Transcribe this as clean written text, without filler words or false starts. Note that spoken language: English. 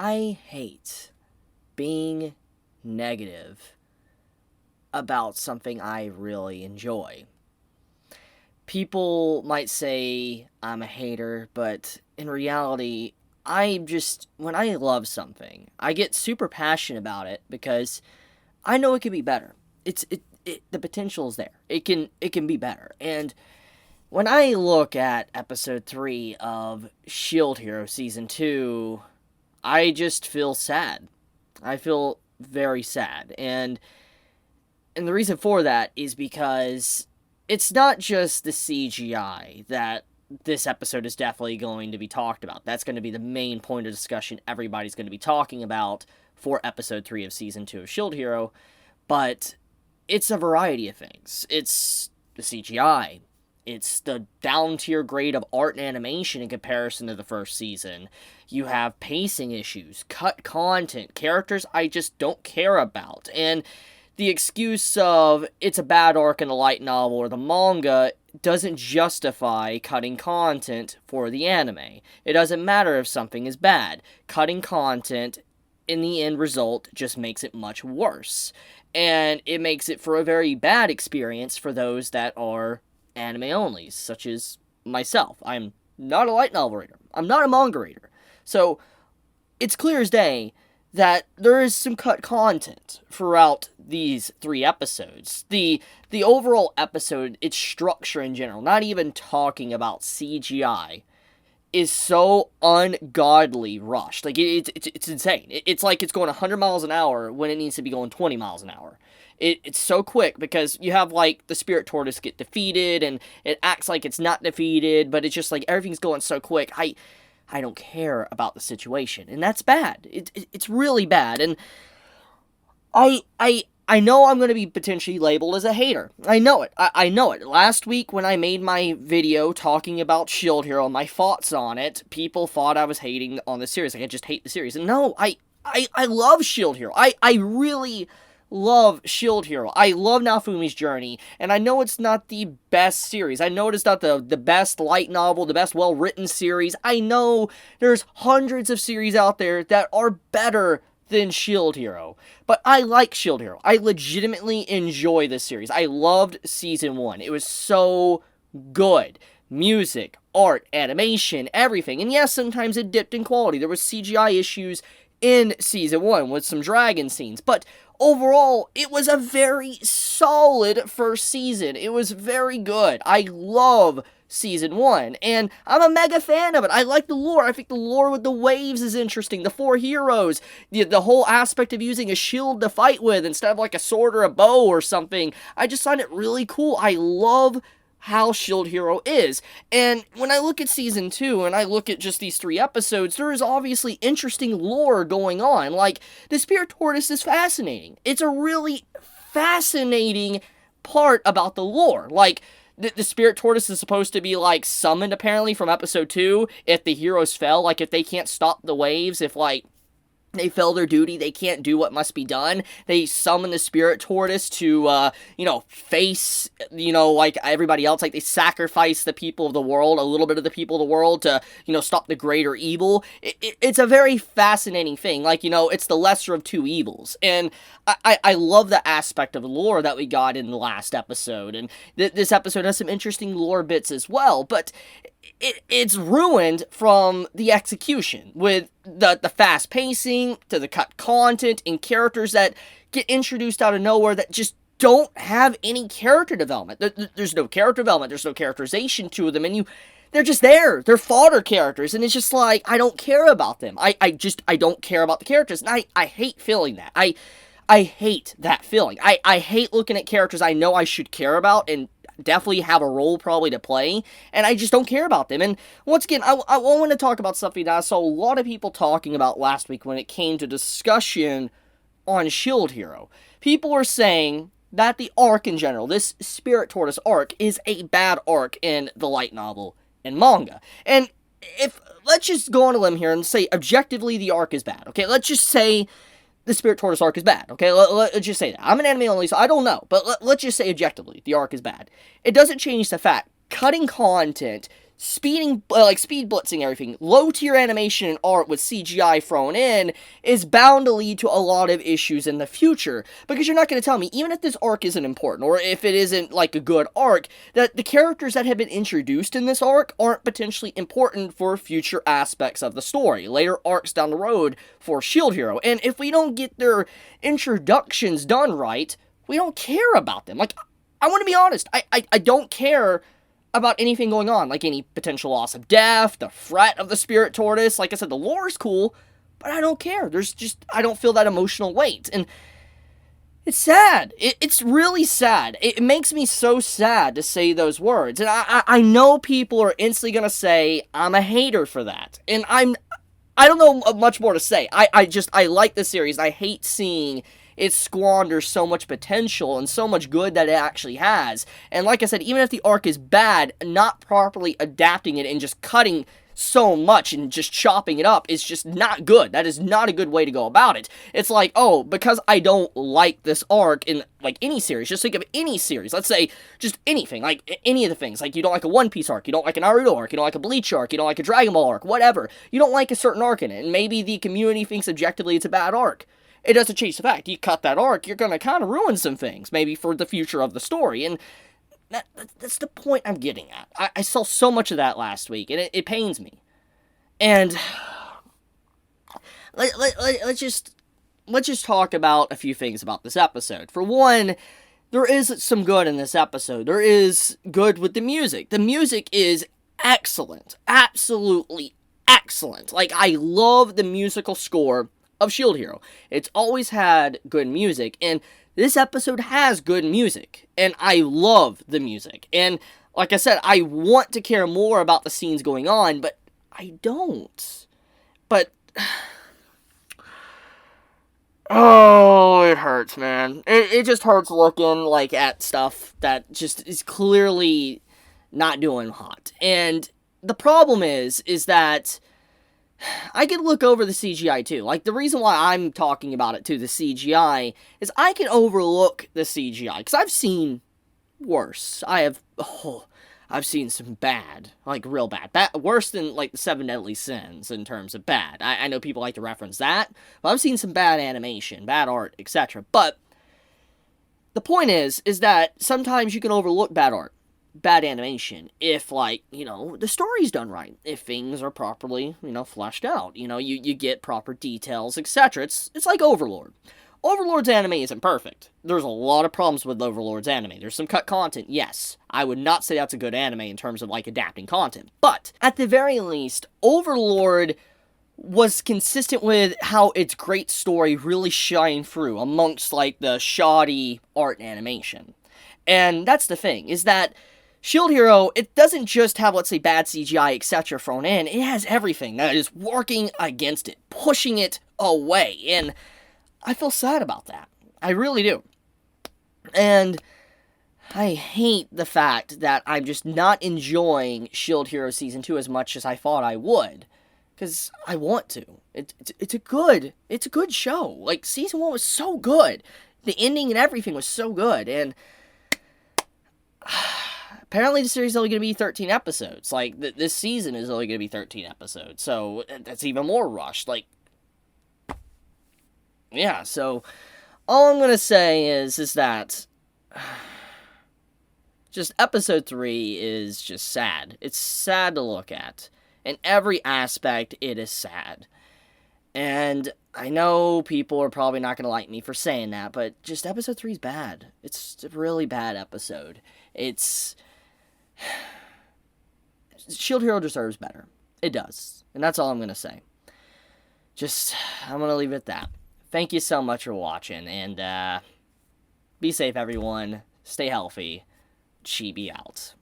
I hate being negative about something I really enjoy. People might say I'm a hater, but in reality, when I love something, I get super passionate about it because I know it can be better. The potential is there. It can be better. And when I look at episode 3 of Shield Hero season 2, I just feel sad. I feel very sad. And the reason for that is because it's not just the CGI that this episode is definitely going to be talked about. That's going to be the main point of discussion everybody's going to be talking about for episode 3 of season 2 of Shield Hero. But it's a variety of things. It's the CGI. It's the down-tier grade of art and animation in comparison to the first season. You have pacing issues, cut content, characters I just don't care about. And the excuse of it's a bad arc in the light novel or the manga doesn't justify cutting content for the anime. It doesn't matter if something is bad. Cutting content in the end result just makes it much worse. And it makes it for a very bad experience for those that are anime only, such as myself. I'm not a light novel reader. I'm not a manga reader. So it's clear as day that there is some cut content throughout these 3 episodes. The overall episode, its structure in general, not even talking about CGI, is so ungodly rushed. Like, it's insane. It's like it's going 100 miles an hour when it needs to be going 20 miles an hour. It's so quick because you have, like, the Spirit Tortoise get defeated, and it acts like it's not defeated, but it's just, like, everything's going so quick. I don't care about the situation, and that's bad. It's really bad, and I know I'm going to be potentially labeled as a hater. I know it. I know it. Last week when I made my video talking about Shield Hero and my thoughts on it, people thought I was hating on the series. Like, I just hate the series. And no, I love Shield Hero. I really love Shield Hero. I love Naofumi's journey, and I know it's not the best series. I know it's not the best light novel, the best well-written series. I know there's hundreds of series out there that are better than Shield Hero. But I like Shield Hero. I legitimately enjoy this series. I loved season 1. It was so good. Music, art, animation, everything. And yes, sometimes it dipped in quality. There was CGI issues in season 1 with some dragon scenes. But overall, it was a very solid first season. It was very good. I love season 1, and I'm a mega fan of it. I like the lore. I think the lore with the waves is interesting. The 4 heroes, the whole aspect of using a shield to fight with instead of like a sword or a bow or something. I just find it really cool. I love how Shield Hero is. And when I look at season 2 and I look at just these 3 episodes, there is obviously interesting lore going on. Like, the Spirit Tortoise is fascinating. It's a really fascinating part about the lore. Like, the Spirit Tortoise is supposed to be, like, summoned, apparently, from episode 2 if the heroes fell. Like, if they can't stop the waves, if, like, they fail their duty, they can't do what must be done. They summon the Spirit Tortoise to, face, like everybody else. Like, they sacrifice the people of the world, a little bit of the people of the world to, stop the greater evil. It's a very fascinating thing. Like, it's the lesser of 2 evils. And I love the aspect of lore that we got in the last episode. And this episode has some interesting lore bits as well. But it's ruined from the execution with the fast pacing to the cut content and characters that get introduced out of nowhere that just don't have any character development. There's no character development. There's no characterization to them, and they're just there. They're fodder characters, and it's just like, I don't care about them. I don't care about the characters, and I hate feeling that. I hate that feeling. I hate looking at characters I know I should care about and definitely have a role probably to play, and I just don't care about them. And once again, I want to talk about something that I saw a lot of people talking about last week when it came to discussion on Shield Hero. People were saying that the arc in general, this Spirit Tortoise arc, is a bad arc in the light novel and manga. And let's just go on a limb here and say objectively the arc is bad, okay? Let's just say the Spirit Tortoise arc is bad, okay? Let's just say that. I'm an anime only, so I don't know, but let's just say objectively the arc is bad. It doesn't change the fact, cutting content speed blitzing everything, low tier animation and art with CGI thrown in is bound to lead to a lot of issues in the future. Because you're not going to tell me, even if this arc isn't important, or if it isn't like a good arc, that the characters that have been introduced in this arc aren't potentially important for future aspects of the story, later arcs down the road for Shield Hero. And if we don't get their introductions done right, we don't care about them. Like, I want to be honest, I don't care about anything going on, like any potential loss of death, the threat of the spirit tortoise. Like I said, the lore is cool, but I don't care. I don't feel that emotional weight, and it's sad. It's really sad. It makes me so sad to say those words, and I know people are instantly gonna say I'm a hater for that, and I don't know much more to say. I like the series. I hate seeing it squanders so much potential and so much good that it actually has. And like I said, even if the arc is bad, not properly adapting it and just cutting so much and just chopping it up is just not good. That is not a good way to go about it. It's like, oh, because I don't like this arc in, like, any series, just think of any series, let's say, just anything, like, any of the things, like, you don't like a One Piece arc, you don't like a Naruto arc, you don't like a Bleach arc, you don't like a Dragon Ball arc, whatever, you don't like a certain arc in it, and maybe the community thinks objectively it's a bad arc. It doesn't change the fact, you cut that arc, you're gonna kind of ruin some things, maybe for the future of the story, and that's the point I'm getting at. I saw so much of that last week, and it pains me. And let's just talk about a few things about this episode. For one, there is some good in this episode. There is good with the music. The music is excellent, absolutely excellent. Like, I love the musical score of Shield Hero. It's always had good music, and this episode has good music, and I love the music. And like I said, I want to care more about the scenes going on, but I don't. But oh, it hurts, man. It just hurts looking like at stuff that just is clearly not doing hot. And the problem is that I could look over the CGI too. Like, the reason why I'm talking about it too, the CGI, is I can overlook the CGI. Because I've seen worse. I've seen some bad. Like, real bad. Worse than, like, the Seven Deadly Sins in terms of bad. I know people like to reference that. But I've seen some bad animation, bad art, etc. But the point is that sometimes you can overlook bad art, bad animation, if, like, you know, the story's done right, if things are properly, you know, fleshed out, you know, you get proper details, etc. It's like Overlord. Overlord's anime isn't perfect. There's a lot of problems with Overlord's anime. There's some cut content, yes. I would not say that's a good anime in terms of, like, adapting content. But, at the very least, Overlord was consistent with how its great story really shined through amongst, like, the shoddy art and animation. And that's the thing, is that Shield Hero, it doesn't just have, let's say, bad CGI, etc. thrown in. It has everything that is working against it, pushing it away. And I feel sad about that. I really do. And I hate the fact that I'm just not enjoying Shield Hero Season 2 as much as I thought I would. Because I want to. It's a good show. Like, Season 1 was so good. The ending and everything was so good. And apparently the series is only going to be 13 episodes. Like, this season is only going to be 13 episodes. So, that's even more rushed. Like, yeah, so all I'm going to say is that just episode 3 is just sad. It's sad to look at. In every aspect, it is sad. And I know people are probably not going to like me for saying that, but just episode 3 is bad. It's a really bad episode. Shield Hero deserves better. It does. And that's all I'm going to say. I'm going to leave it at that. Thank you so much for watching, and be safe, everyone. Stay healthy. Chibi out.